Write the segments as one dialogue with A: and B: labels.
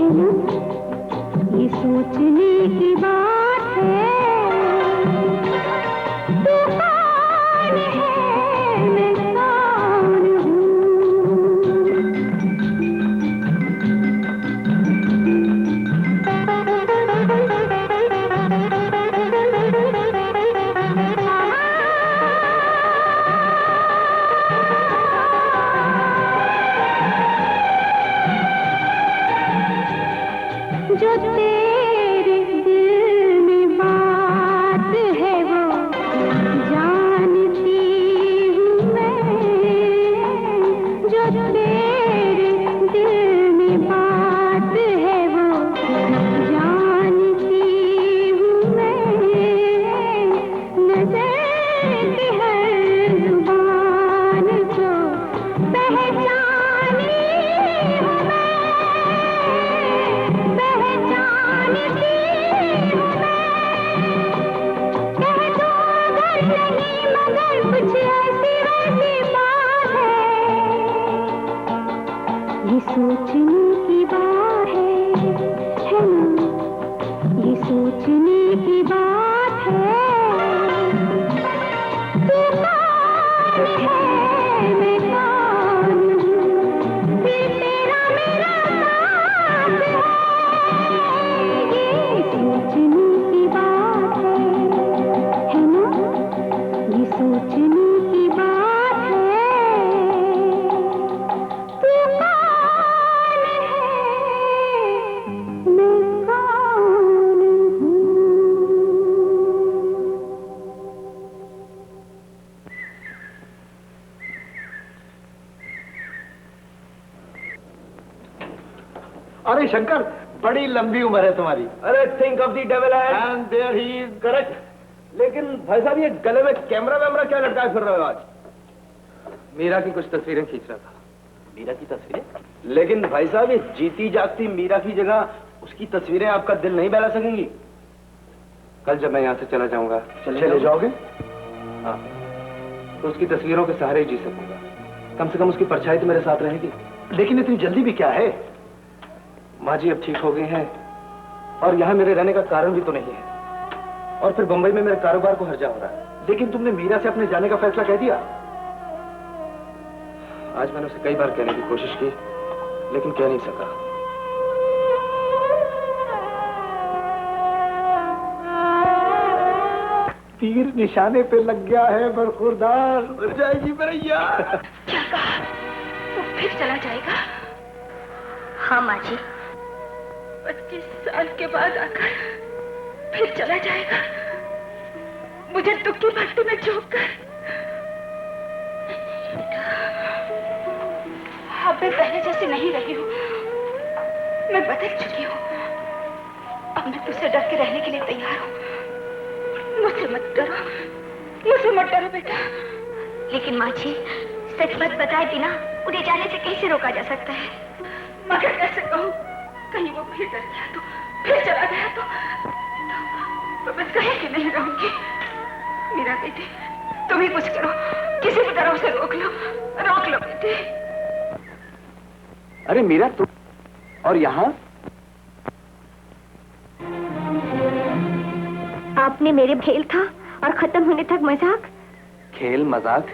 A: ये सोचने की बात है, तू कौन है मैं कौन हूँ। जो तेरे दिल में बात है वो जानती हूँ मैं, जो तेरे दिल में बात है वो जानती हूँ मैं। नजर की हर जुबान को पहचानी हूँ मैं, पहचानती हूँ मैं। कह दो अगर नहीं मगर कुछ ऐसी वैसी बात है, ये सोचने की बात है ना, ये सोचने की बात है। तू कौन है मैं कौन हूँ, फिर तेरा मेरा साथ है, ये सोचने की बात है ना, ये सोचने की बात है। तू कौन है मैं कौन हूँ।
B: अरे शंकर, बड़ी लंबी उम्र है तुम्हारी।
C: अरे think of the devil
B: and there he is.
C: Correct. लेकिन भाई साहब ये गले में कैमरा वैमरा क्या लटकाए फिर रहे हो आज?
B: मीरा की कुछ तस्वीरें खींच रहा था।
C: मीरा की तस्वीरें? लेकिन भाई साहब ये जीती जागती मीरा की जगह उसकी तस्वीरें आपका दिल नहीं बहला सकेंगी?
B: कल जब मैं यहाँ से चला जाऊंगा।
C: चले जाओगे?
B: हाँ, तो उसकी तस्वीरों के सहारे ही जी सकूंगा। कम से कम उसकी परछाई तो मेरे साथ रहेगी।
C: लेकिन इतनी जल्दी भी क्या है?
B: माँ जी अब ठीक हो गई हैं और यहाँ मेरे रहने का कारण भी तो नहीं है। और फिर बंबई में मेरे कारोबार को हर्जा हो रहा है।
C: लेकिन तुमने मीरा से अपने जाने का फैसला कह दिया?
B: आज मैंने उसे कई बार कहने की कोशिश की, लेकिन कह नहीं सका।
C: तीर निशाने पे लग गया है बरखुरदार। जाएगी भैया।
D: क्या कहा? वो फिर चला जाएगा? हाँ माँ जी, 25 साल के बाद आकर फिर चला जाएगा, मुझे दुख की भट्टी में झोंक कर। अब मैं पहले जैसी नहीं रही हूँ, मैं बदल चुकी हूँ। अब मैं तुझसे डर के रहने के लिए तैयार हूँ। मुझसे मत डरो, मुझसे मत डरो बेटा। लेकिन माँ जी, सच बात बताए बिना उन्हें जाने से कैसे रोका जा सकता है? मगर कैसे कहूँ? कहीं वो फिर डर गया तो, फिर चला गया तो मैं कहीं की नहीं रहूंगी। मेरा बेटी, तुम ही कुछ करो, किसी भी तरह उसे रोक लो बेटी।
C: अरे मीरा, तुम और यहाँ?
D: आपने मेरे खेल था और खत्म होने तक मजाक।
B: खेल मजाक?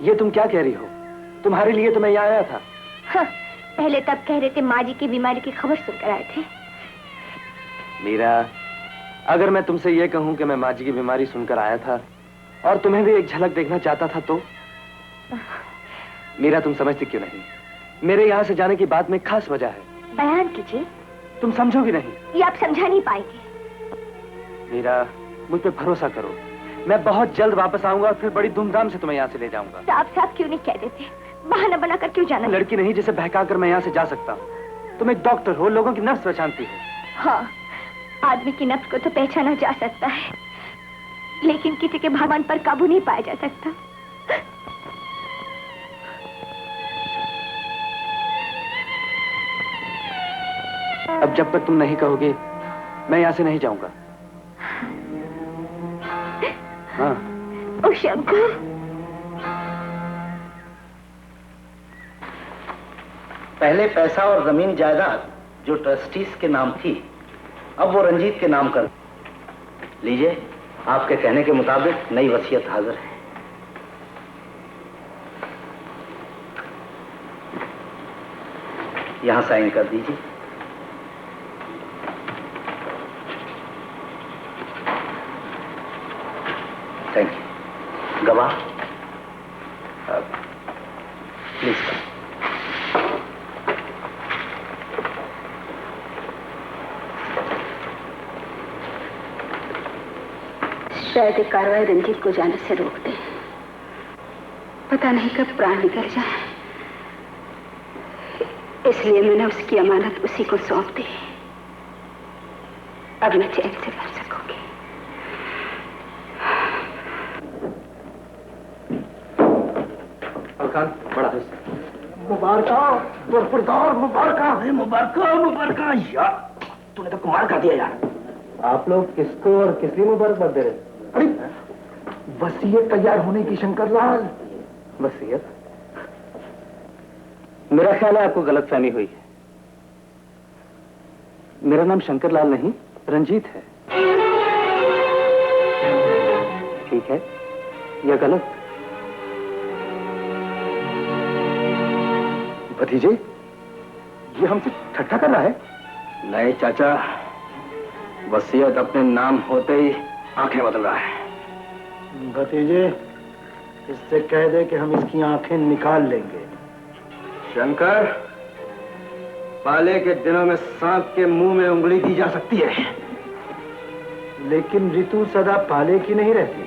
B: ये तुम क्या कह रही हो? तुम्हारे लिए तो मैं यहाँ आया था।
D: हाँ, पहले तब कह रहे थे माँ जी की बीमारी की खबर सुनकर आए थे।
B: मीरा, अगर मैं तुमसे ये कहूँ कि मैं माँ जी की बीमारी सुनकर आया था और तुम्हें भी एक झलक देखना चाहता था तो? मीरा, तुम समझती क्यों नहीं? मेरे यहाँ से जाने की बात में खास वजह है।
D: बयान कीजिए।
B: तुम समझोगी नहीं।
D: ये आप समझा नहीं पाएंगे।
B: मीरा, मुझ पे भरोसा करो, मैं बहुत जल्द वापस आऊंगा और फिर बड़ी धूमधाम से तुम्हें यहाँ से ले जाऊंगा।
D: साफ क्यों नहीं कह देते? बहाना बनाकर क्यों जाना?
B: लड़की नहीं जिसे बहकाकर मैं यहाँ से जा सकता हूँ। तुम एक डॉक्टर हो, लोगों की नब्ज पहचानती हो।
D: हाँ, आदमी की नब्ज को तो पहचाना जा सकता है, लेकिन किसी के भगवान पर काबू नहीं पाया जा सकता।
B: अब जब तक तुम नहीं कहोगे, मैं यहाँ से नहीं जाऊंगा। हाँ।
D: ओ शंकर,
C: पहले पैसा और जमीन जायदाद जो ट्रस्टीज के नाम थी, अब वो रंजीत के नाम कर। लीजिए, आपके कहने के मुताबिक नई वसीयत हाजिर है। यहां साइन कर दीजिए। Thank you. गवाह प्लीज करो।
D: शायद ये कार्रवाई रंजीत को जाने से रोक दे। पता नहीं कब प्राण निकल जाए, इसलिए मैंने उसकी अमानत उसी को सौंप दी। अब मैं चैन से मर सकूंगी।
B: खान, बड़ा
C: मुबारक यार, तूने तो कमाल कर दिया यार।
B: आप लोग किसको और किस लिए मुबारकबाद दे रहे?
C: अरे वसीयत तैयार होने की शंकरलाल।
B: वसीयत? मेरा ख्याल है आपको गलतफहमी हुई है। मेरा नाम शंकरलाल नहीं, रंजीत है। ठीक है या गलत?
C: भतीजे, ये हमसे ठट्टा कर रहा है? नहीं चाचा, वसीयत अपने नाम होते ही आंखें बदल रहा है।
E: भतीजे, इससे कह दे कि हम इसकी आंखें निकाल लेंगे।
C: शंकर, पाले के दिनों में सांप के मुंह में उंगली दी जा सकती है,
E: लेकिन ऋतु सदा पाले की नहीं रहती।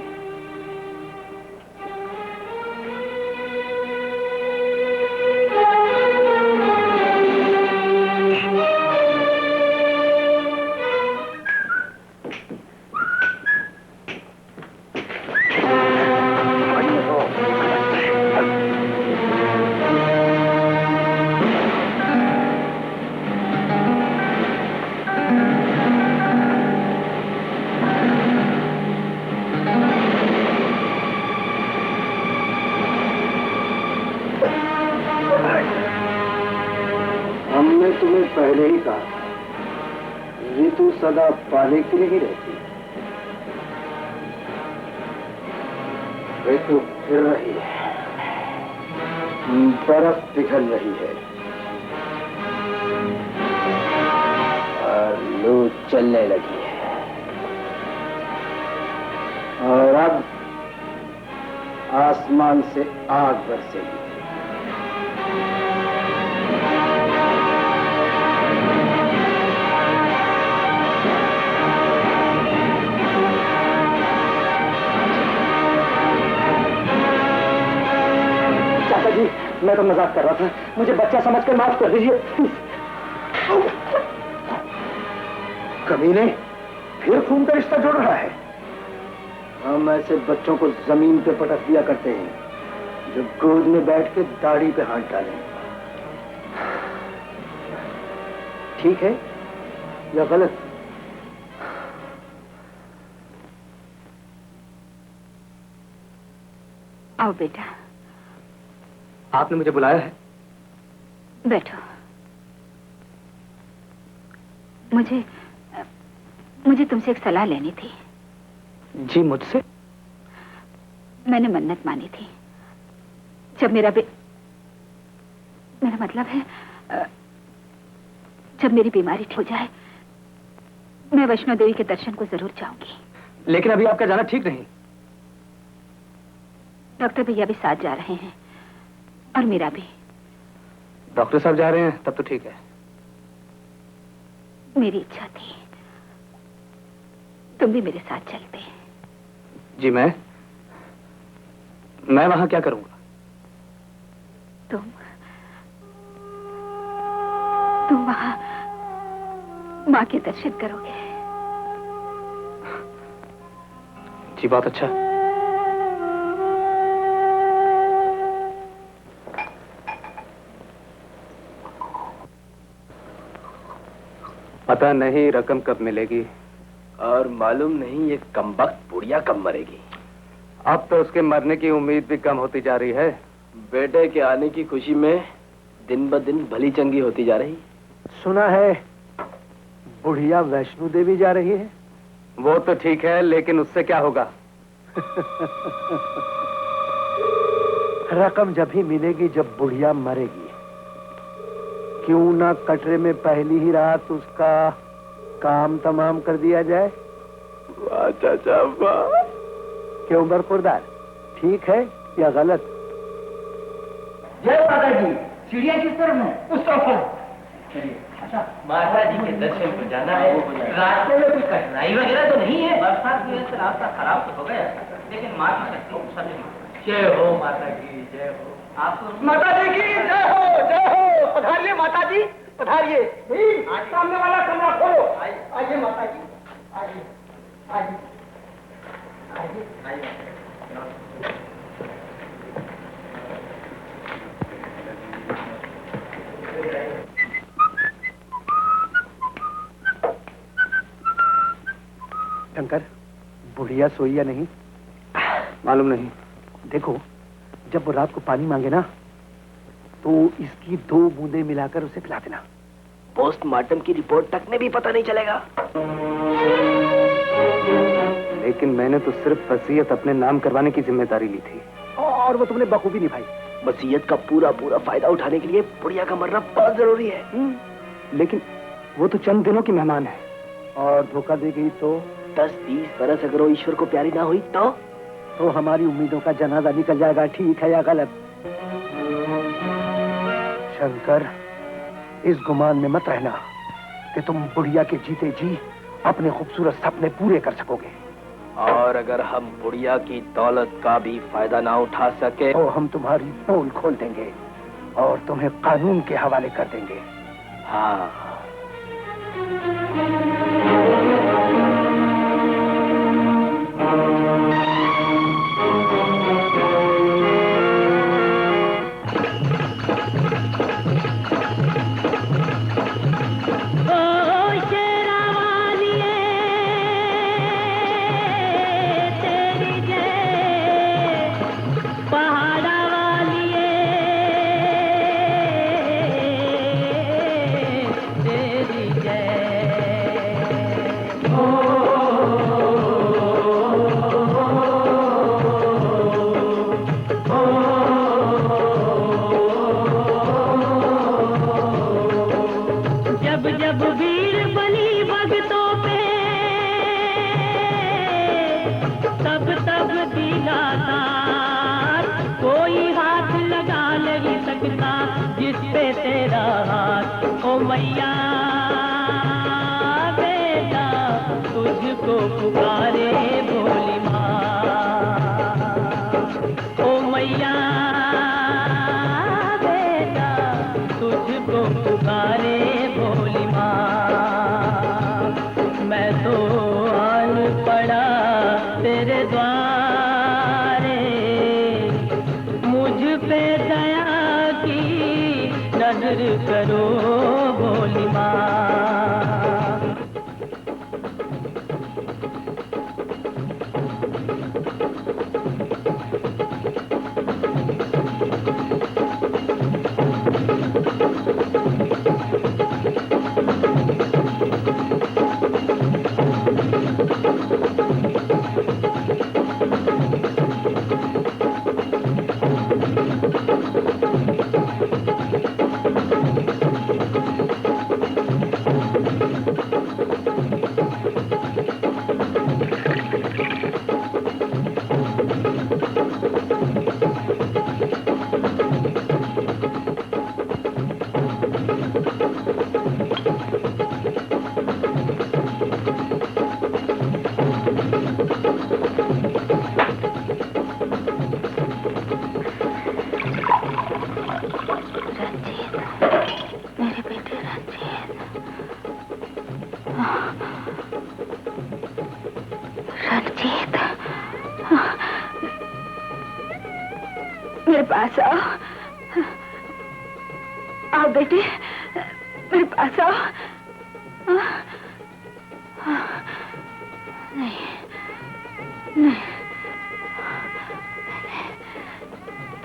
C: पहले ही कहा, ऋतु सदा पाले की नहीं रहती। ऋतु फिर रही है, बर्फ पिघल रही है और लू चलने लगी है, और अब आसमान से आग बरसेगी।
B: मैं तो मजाक कर रहा था, मुझे बच्चा समझकर माफ कर दीजिए।
C: कमीने, फिर खून का रिश्ता जोड़ रहा है। हम ऐसे बच्चों को जमीन पे पटक दिया करते हैं जो गोद में बैठ के दाढ़ी पे हाथ डालें। ठीक है या गलत?
D: आओ बेटा।
B: आपने मुझे बुलाया है?
D: बैठो। मुझे तुमसे एक सलाह लेनी थी।
B: जी, मुझसे?
D: मैंने मन्नत मानी थी, जब मेरा मतलब है, जब मेरी बीमारी ठीक हो जाए, मैं वैष्णो देवी के दर्शन को जरूर जाऊंगी।
B: लेकिन अभी आपका जाना ठीक नहीं।
D: डॉक्टर भैया भी साथ जा रहे हैं और मेरा भी।
B: डॉक्टर साहब जा रहे हैं तब तो ठीक है।
D: मेरी इच्छा थी तुम भी मेरे साथ चलते।
B: जी, मैं वहां क्या करूंगा?
D: तुम वहां मां के दर्शन करोगे।
B: जी, बहुत अच्छा। पता नहीं रकम कब मिलेगी,
C: और मालूम नहीं ये कमबख्त बुढ़िया कब मरेगी।
B: अब तो उसके मरने की उम्मीद भी कम होती जा रही है।
C: बेटे के आने की खुशी में दिन ब दिन भली चंगी होती जा रही।
E: सुना है बुढ़िया वैष्णो देवी जा रही है।
B: वो तो ठीक है, लेकिन उससे क्या होगा?
E: रकम जब ही मिलेगी जब बुढ़िया मरेगी। क्यों ना कटरे में पहली ही रात उसका काम तमाम कर दिया जाए।
B: वाह चाचा वाह।
E: क्यों बरखुरदार, ठीक है या गलत?
C: जय माता जी। सीढ़ियाँ किस तरफ है? उस तरफ है।
F: माता जी के दर्शन को जाना है। रास्ते में कुछ कठिनाई वगैरह तो नहीं है? बरसात की वजह से रास्ता खराब तो हो गया, लेकिन माँ की शक्ति सभी। जय हो माता की, जय हो। आप तो
C: माता जी की जय हो, जय हो। पधारिए माता जी, पधारिए। सामने वाला कमरा खोलो। आइए माता जी, आइए, आइए, आइए।
E: शंकर, बुढ़िया सोई या नहीं?
B: मालूम नहीं।
E: देखो, जब वो रात को पानी मांगे ना, तो इसकी 2 बूंदे मिलाकर उसे पिला देना।
C: पोस्टमार्टम की रिपोर्ट तक में भी पता नहीं चलेगा।
B: लेकिन मैंने तो सिर्फ वसीयत अपने नाम करवाने की जिम्मेदारी ली थी।
E: और वो तुमने बखूबी निभाई।
C: वसीयत का पूरा फायदा उठाने के लिए बुढ़िया का मरना बहुत जरूरी है।
B: लेकिन वो तो चंद दिनों की मेहमान है।
E: और धोखा दे गई तो?
C: 10-20 बरस अगर वो ईश्वर को प्यारी ना हुई तो
E: हमारी उम्मीदों का जनाजा निकल जाएगा। ठीक है या गलत? शंकर, इस गुमान में मत रहना कि तुम बुढ़िया के जीते जी अपने खूबसूरत सपने पूरे कर सकोगे।
C: और अगर हम बुढ़िया की दौलत का भी फायदा ना उठा सके
E: तो हम तुम्हारी पोल खोल देंगे और तुम्हें कानून के हवाले कर देंगे।
C: हाँ।
D: मेरे पास आओ, आओ बेटे, मेरे पास आओ। नहीं, नहीं,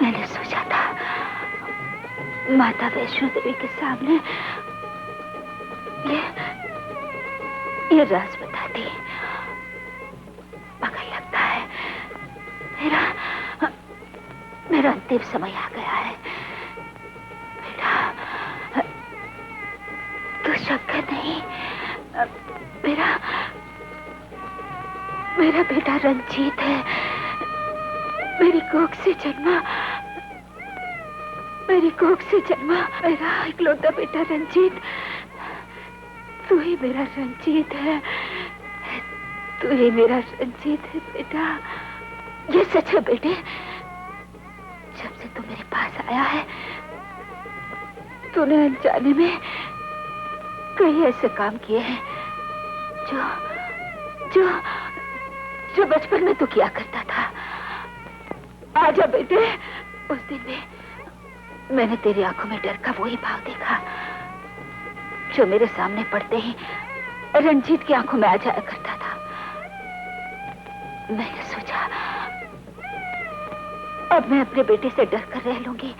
D: मैंने सोचा था माता वैष्णो देवी के सामने ये राज बता दी, मगर लगता है मेरा अंतिम समय आ गया है। बेटा, तू शक्कर नहीं, मेरा बेटा रंजीत है। मेरी कोख से जन्मा मेरा इकलौता बेटा रंजीत। तू ही मेरा रंजीत है, तू ही मेरा रंजीत है बेटा। ये सच है बेटे, जब से तू मेरे पास आया है तूने अनजाने में कई ऐसे काम किए हैं जो बचपन में तू किया करता था। आजा बेटे, उस दिन में मैंने तेरी आंखों में डर का वही भाव देखा जो मेरे सामने पड़ते ही रंजीत की आंखों में आ जाया करता था। मैंने सोचा अब मैं अपने बेटे से डर कर रह लूंगी,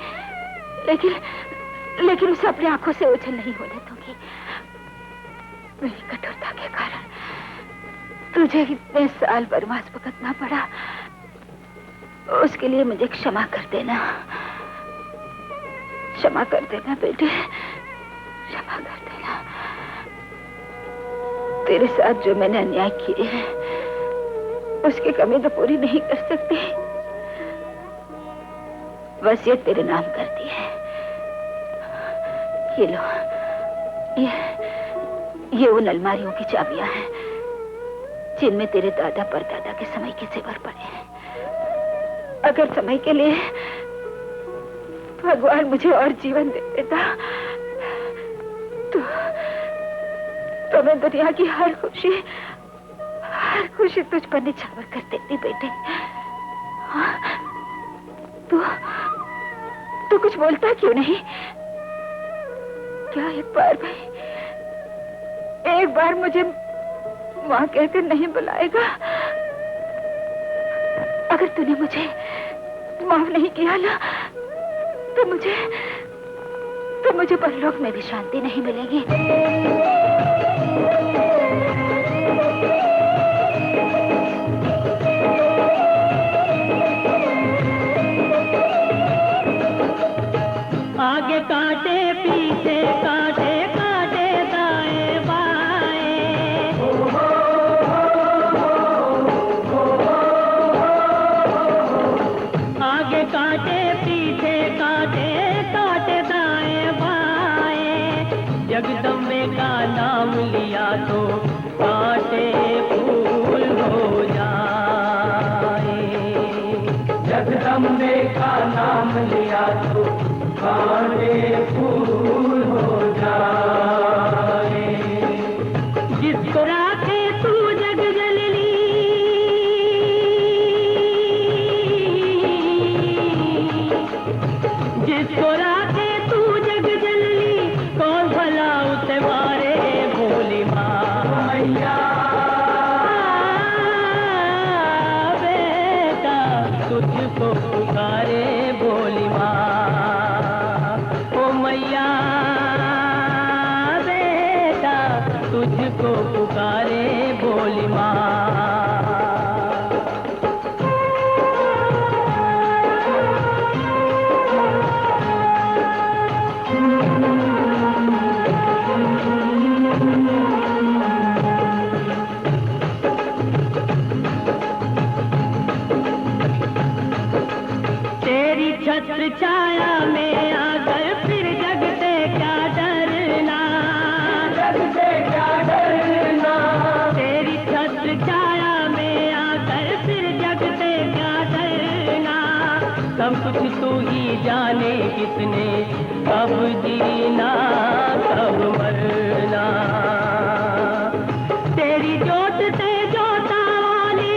D: लेकिन उसे अपनी आंखों से ओझल नहीं होने दूंगी। मेरी कठोरता के कारण तुझे इतने साल वनवास भुगतना पड़ा, उसके लिए मुझे क्षमा कर देना बेटे, क्षमा कर देना। तेरे साथ जो मैंने अन्याय किए हैं उसकी कमी तो पूरी नहीं कर सकती। वसीयत तेरे नाम कर दी है। ये लो, ये उन अलमारियों की चाबियां हैं जिनमें तेरे दादा परदादा के समय के जेवर पड़े हैं। अगर समय के लिए भगवान मुझे और जीवन दे देता तो मैं दुनिया की हर खुशी तुझ पर निछावर कर देती बेटे। तू कुछ बोलता क्यों नहीं? क्या एक बार मुझे माँ कहकर नहीं बुलाएगा? अगर तूने मुझे माफ नहीं किया ना तो मुझे परलोक में भी शांति नहीं मिलेगी।
G: आगे काटे पीछे काटे काटे दाएं बाएं, आगे काटे पीछे काटे काटे दाएं बाएं। जगदम्बे का नाम लिया तो काटे फूल हो जाए, जगदम्बे का नाम लिया तो काटे फूल हो जाए। जिसको राखे तू जग जलली, जिसको राखे तू जग जलली, कौन भला उसे मारे भोली माँ मैया। बेटा तुझको पुकारे भोली माँ मैया, बेटा तुझको पुकारे भोली माँ। तेरी छत्र छाया में आकर फिर जगते क्या डरना, जगते क्या डरना। तेरी छत्र छाया में आकर फिर जगते क्या डरना। सब कुछ तू ही जाने किसने कब जीना कब मरना। तेरी जोत से जोता वाली,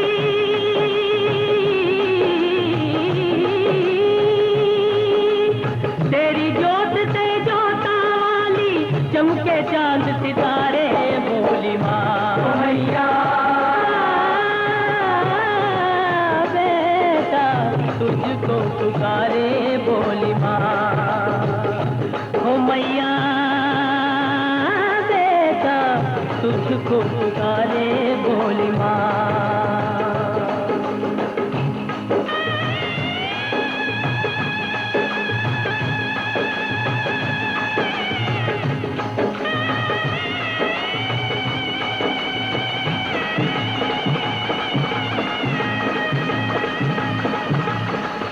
G: तेरी जोत से जोता वाली, चमके चांद सितारे भोली माँ मैया। बेटा तुझको पुकारे भोली माँ हो मैया। बेटा तुझको पुकारे भोली माँ।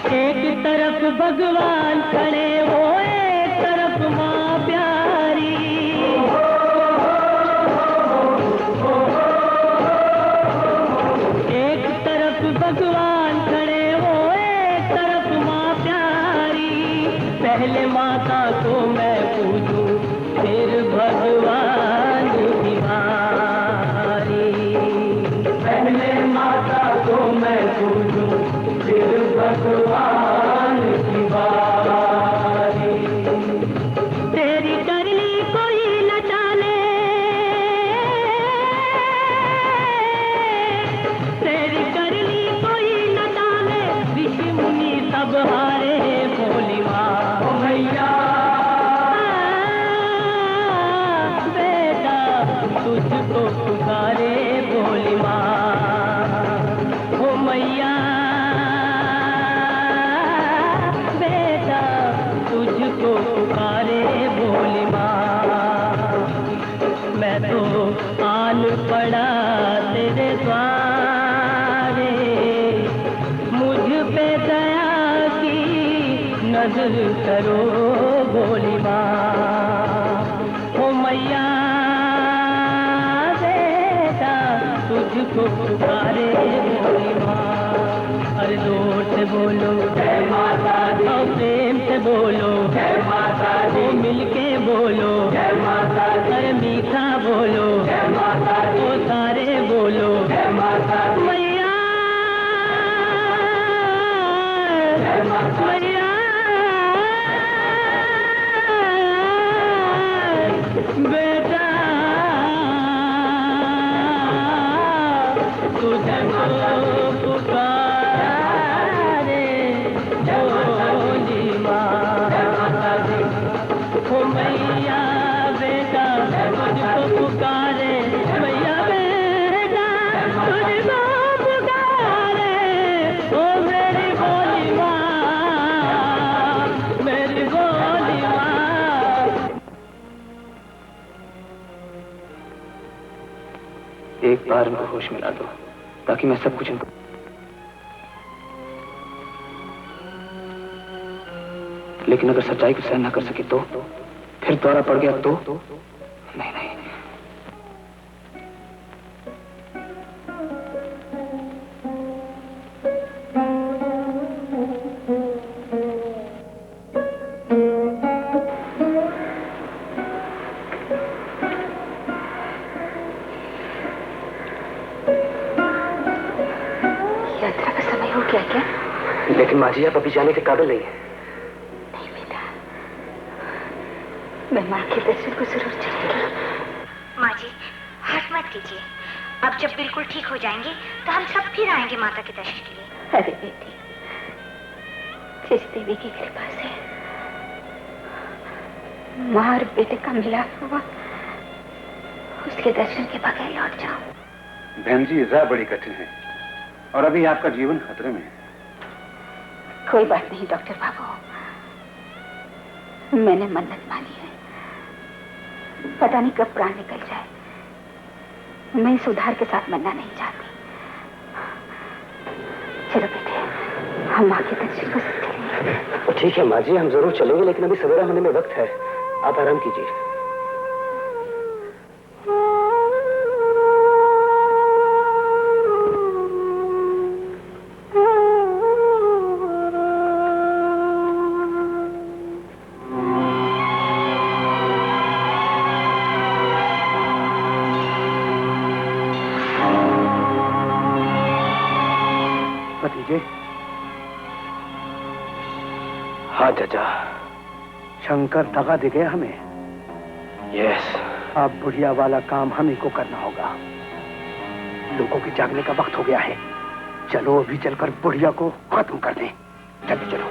G: एक तरफ भगवान खड़े हो, एक तरफ माँ प्यारी। एक तरफ भगवान खड़े हो, एक तरफ माँ प्यारी। पहले माता को मैं पूजूं, फिर भगवान बिहारी। पहले माता को मैं पूजूं, फिर भगवान की बारी। तेरी करनी कोई न टाले, तेरी करनी कोई न टाले। ऋषि मुनि सब हारे भोली माँ। मैया बेटा तुझको पुकारे भोली माँ। ओ मैया तुझको पुकारे भोली माँ। मैं तो आन पड़ा तेरे द्वारे, मुझ पे दया की नजर करो भोली माँ। ओ मैया बेटा तुझको पुकारे भोली माँ। अरे जोर से बोलो जय माता दी, और प्रेम से बोलो जय माता दी, ओ मिलके बोलो जय माता दी। अरे मीठा बोलो जय माता दी, ओ सारे बोलो जय माता दी। मैया मैया बेटा तुझको पुकारे भोली माँ। ओ मैया बेटा तुझको पुकारे, मैया बेटा तुझको पुकारे। ओ मेरी भोली माँ, मेरी भोली माँ।
C: एक बार इनको होश मिला दो, ताकि मैं सब कुछ इनको। लेकिन अगर सच्चाई को सहन न कर सके तो फिर द्वारा पड़ गया तो नहीं नहीं।
D: यात्रा का समय हो गया क्या?
C: लेकिन माँ जी आप अभी जाने के काबिल नहीं है।
D: नहीं बेटा, मैं माँ के दर्शन को जरूर चलूंगी।
A: माँ जी हर्ष मत कीजिए, अब जब बिल्कुल ठीक हो जाएंगे तो हम सब फिर आएंगे माता के दर्शन के लिए।
D: अरे बेटी, जिस देवी की कृपा से माँ और बेटे का मिलाप हुआ, उसके दर्शन के बगैर लौट जाओ।
E: बहन जी इज़ा बड़ी कठिन है और अभी आपका जीवन खतरे में है।
D: कोई बात नहीं डॉक्टर बाबू, मैंने मन्नत मानी है। पता नहीं कब प्राण निकल जाए। मैं इस उधार के साथ मरना नहीं चाहती। चलो बेटे, हम माँ के दर्शन को सकते।
C: ठीक है माँ जी, हम जरूर चलेंगे, लेकिन अभी सवेरा होने में वक्त है। आप आराम कीजिए।
E: भतीजे।
C: हाँ चाचा।
E: शंकर दगा दे गया हमें।
C: यस।
E: अब बुढ़िया वाला काम हम ही को करना होगा। लोगों के जागने का वक्त हो गया है। चलो अभी चलकर बुढ़िया को खत्म कर दें। चलो चलो।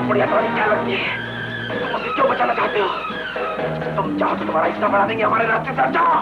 E: बढ़िया तुम्हारी क्या लगती है? तुम मुझसे क्यों बचाना चाहते हो? तुम चाहो तो तुम्हारा हिस्सा बढ़ा देंगे हमारे रास्ते से। जाओ।